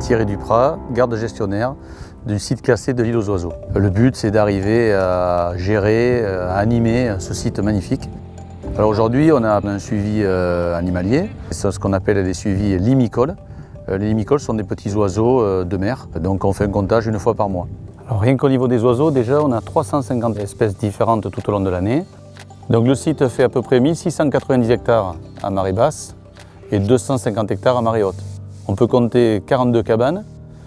Thierry Duprat, garde gestionnaire du site classé de l'île aux oiseaux. Le but, c'est d'arriver à gérer, à animer ce site magnifique. Alors aujourd'hui, on a un suivi animalier, c'est ce qu'on appelle des suivis limicoles. Les limicoles sont des petits oiseaux de mer, donc on fait un comptage une fois par mois. Alors rien qu'au niveau des oiseaux, déjà on a 350 espèces différentes tout au long de l'année. Donc le site fait à peu près 1690 hectares à marée basse et 250 hectares à marée haute. On peut compter 42 cabanes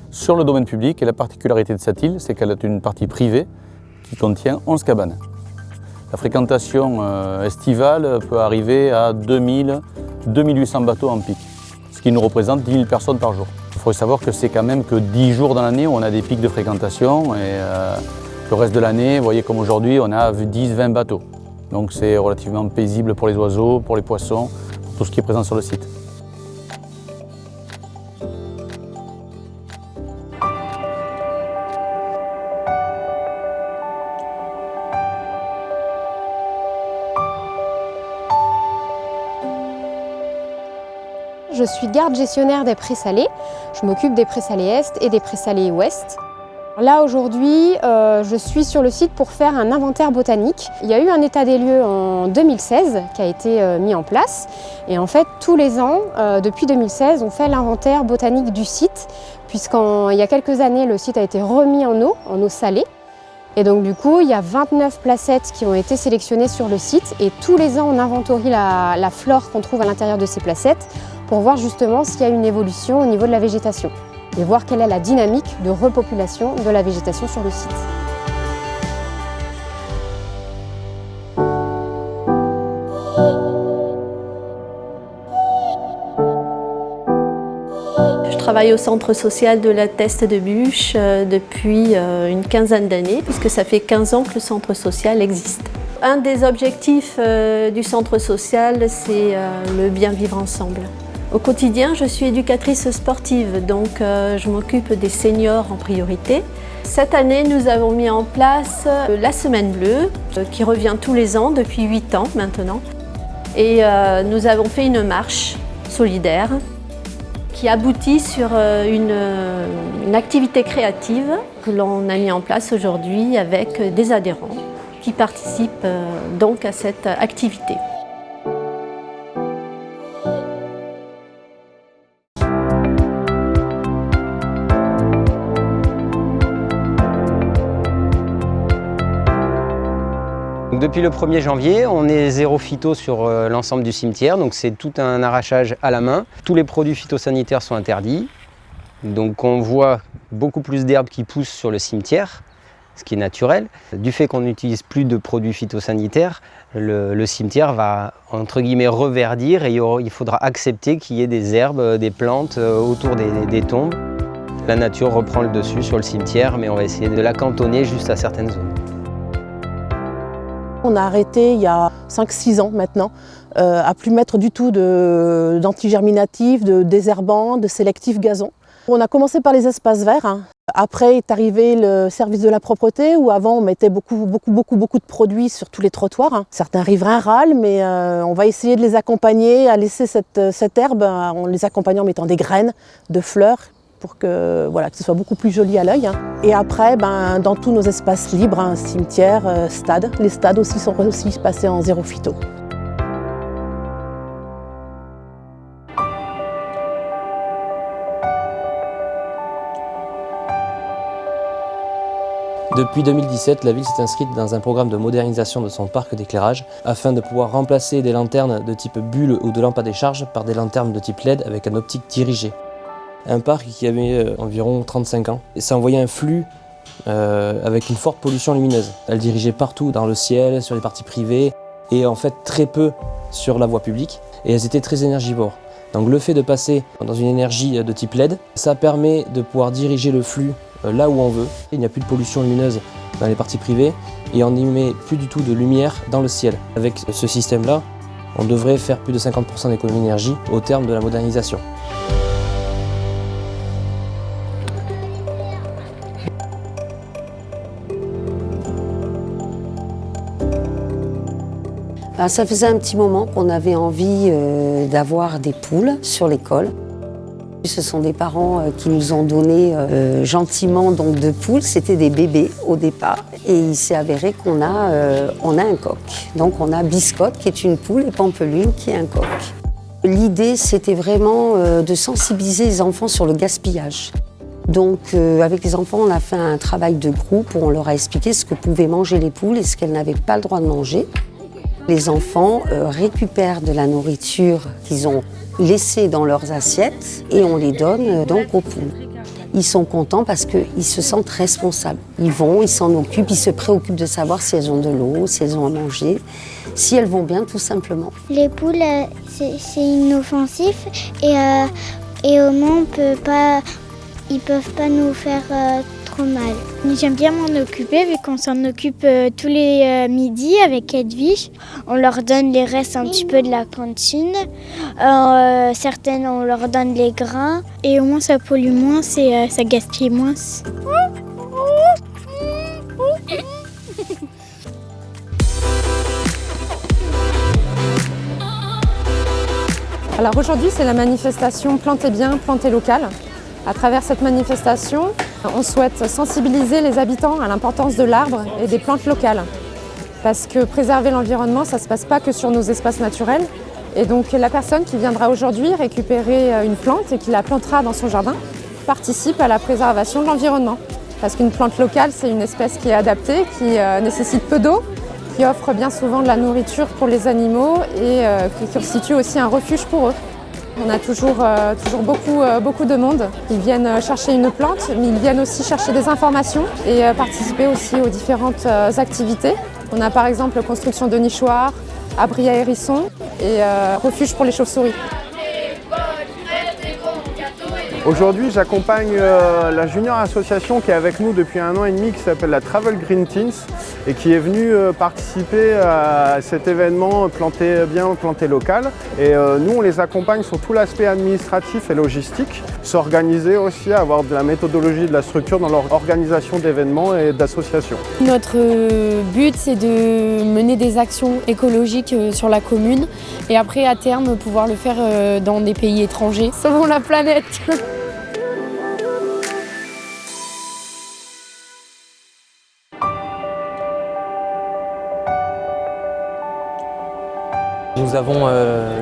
sur le domaine public et la particularité de cette île, c'est qu'elle a une partie privée qui contient 11 cabanes. La fréquentation estivale peut arriver à 2000-2800 bateaux en pic, ce qui nous représente 10 000 personnes par jour. Il faut savoir que c'est quand même que 10 jours dans l'année où on a des pics de fréquentation et le reste de l'année, vous voyez comme aujourd'hui, on a 10-20 bateaux. Donc c'est relativement paisible pour les oiseaux, pour les poissons, pour tout ce qui est présent sur le site. Je suis garde gestionnaire des prés salés. Je m'occupe des prés salés Est et des prés salés Ouest. Là aujourd'hui, je suis sur le site pour faire un inventaire botanique. Il y a eu un état des lieux en 2016 qui a été mis en place. Et en fait, tous les ans, depuis 2016, on fait l'inventaire botanique du site, puisqu'il y a quelques années, le site a été remis en eau salée. Et donc du coup, il y a 29 placettes qui ont été sélectionnées sur le site. Et tous les ans, on inventorie la flore qu'on trouve à l'intérieur de ces placettes pour voir justement s'il y a une évolution au niveau de la végétation et voir quelle est la dynamique de repopulation de la végétation sur le site. Je travaille au centre social de la Teste de Buch depuis une quinzaine d'années, puisque ça fait 15 ans que le centre social existe. Un des objectifs du centre social, c'est le bien vivre ensemble. Au quotidien, je suis éducatrice sportive, donc je m'occupe des seniors en priorité. Cette année, nous avons mis en place la Semaine Bleue, qui revient tous les ans depuis 8 ans maintenant. Et nous avons fait une marche solidaire qui aboutit sur une activité créative que l'on a mis en place aujourd'hui avec des adhérents qui participent donc à cette activité. Depuis le 1er janvier, on est zéro phyto sur l'ensemble du cimetière, donc c'est tout un arrachage à la main. Tous les produits phytosanitaires sont interdits, donc on voit beaucoup plus d'herbes qui poussent sur le cimetière, ce qui est naturel. Du fait qu'on n'utilise plus de produits phytosanitaires, le cimetière va entre guillemets reverdir et il faudra accepter qu'il y ait des herbes, des plantes autour des tombes. La nature reprend le dessus sur le cimetière, mais on va essayer de la cantonner juste à certaines zones. On a arrêté il y a 5-6 ans maintenant à plus mettre du tout d'antigerminatifs, de désherbants, de sélectifs gazon. On a commencé par les espaces verts. Après est arrivé le service de la propreté où avant on mettait beaucoup de produits sur tous les trottoirs. Certains riverains râlent, mais on va essayer de les accompagner à laisser cette herbe en les accompagnant en mettant des graines de fleurs, pour que ce soit beaucoup plus joli à l'œil. Et après, dans tous nos espaces libres, cimetières, stades, les stades aussi sont passés en zéro phyto. Depuis 2017, la ville s'est inscrite dans un programme de modernisation de son parc d'éclairage afin de pouvoir remplacer des lanternes de type bulle ou de lampe à décharge par des lanternes de type LED avec un optique dirigée. Un parc qui avait environ 35 ans. Et ça envoyait un flux avec une forte pollution lumineuse. Elle dirigeait partout dans le ciel, sur les parties privées et en fait très peu sur la voie publique. Et elles étaient très énergivores. Donc le fait de passer dans une énergie de type LED, ça permet de pouvoir diriger le flux là où on veut. Il n'y a plus de pollution lumineuse dans les parties privées et on n'y met plus du tout de lumière dans le ciel. Avec ce système-là, on devrait faire plus de 50% d'économie d'énergie au terme de la modernisation. Ça faisait un petit moment qu'on avait envie d'avoir des poules sur l'école. Ce sont des parents qui nous ont donné gentiment donc, de poules. C'était des bébés au départ. Et il s'est avéré qu'on a un coq. Donc on a Biscotte qui est une poule et Pampelume qui est un coq. L'idée, c'était vraiment de sensibiliser les enfants sur le gaspillage. Donc avec les enfants, on a fait un travail de groupe où on leur a expliqué ce que pouvaient manger les poules et ce qu'elles n'avaient pas le droit de manger. Les enfants récupèrent de la nourriture qu'ils ont laissée dans leurs assiettes et on les donne donc aux poules. Ils sont contents parce qu'ils se sentent responsables. Ils vont, ils s'en occupent, ils se préoccupent de savoir si elles ont de l'eau, si elles ont à manger, si elles vont bien tout simplement. Les poules, c'est inoffensif et au moins ils peuvent pas nous faire trop mal. J'aime bien m'en occuper vu qu'on s'en occupe tous les midis avec Edwige. On leur donne les restes un petit peu de la cantine. Certaines, on leur donne les grains. Et au moins ça pollue moins, ça gaspille moins. Alors aujourd'hui, c'est la manifestation Plantez bien, plantez local. À travers cette manifestation, on souhaite sensibiliser les habitants à l'importance de l'arbre et des plantes locales. Parce que préserver l'environnement, ça ne se passe pas que sur nos espaces naturels. Et donc la personne qui viendra aujourd'hui récupérer une plante et qui la plantera dans son jardin participe à la préservation de l'environnement. Parce qu'une plante locale, c'est une espèce qui est adaptée, qui nécessite peu d'eau, qui offre bien souvent de la nourriture pour les animaux et qui constitue aussi un refuge pour eux. On a toujours beaucoup de monde. Ils viennent chercher une plante, mais ils viennent aussi chercher des informations et participer aussi aux différentes activités. On a par exemple construction de nichoirs, abri à hérissons et refuge pour les chauves-souris. Aujourd'hui, j'accompagne la junior association qui est avec nous depuis 1 an et demi, qui s'appelle la Travel Green Teens et qui est venue participer à cet événement Planter bien, planter local. Et nous, on les accompagne sur tout l'aspect administratif et logistique, s'organiser aussi, avoir de la méthodologie, de la structure dans leur organisation d'événements et d'associations. Notre but, c'est de mener des actions écologiques sur la commune et après, à terme, pouvoir le faire dans des pays étrangers. Sauvons la planète! Nous avons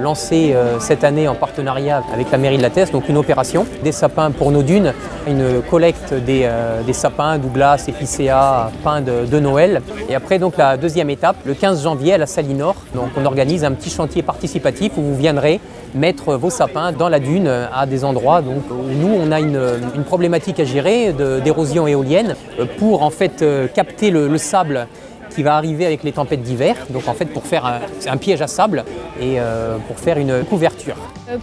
lancé cette année en partenariat avec la mairie de La Teste, donc une opération des sapins pour nos dunes, une collecte des sapins, Douglas, épicéa, pins de Noël. Et après donc la deuxième étape, le 15 janvier à la Salinor, donc on organise un petit chantier participatif où vous viendrez mettre vos sapins dans la dune à des endroits donc, où nous on a une problématique à gérer d'érosion éolienne pour en fait capter le sable qui va arriver avec les tempêtes d'hiver, donc en fait pour faire un piège à sable et pour faire une couverture.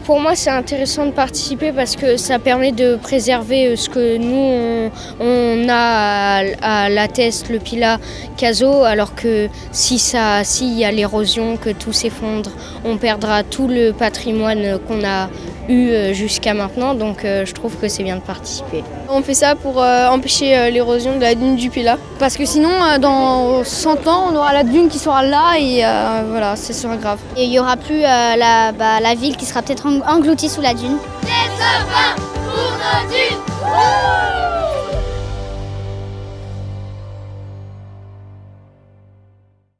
Pour moi c'est intéressant de participer parce que ça permet de préserver ce que nous on a à La Teste, le Pilat, Cazaux, alors que s'il y a l'érosion, que tout s'effondre, on perdra tout le patrimoine qu'on a eu jusqu'à maintenant, donc je trouve que c'est bien de participer. On fait ça pour empêcher l'érosion de la dune du Pilat, parce que sinon dans 100 ans on aura la dune qui sera là et voilà, ce sera grave. Et il n'y aura plus la ville qui sera peut-être engloutie sous la dune. Des sapins pour nos dunes!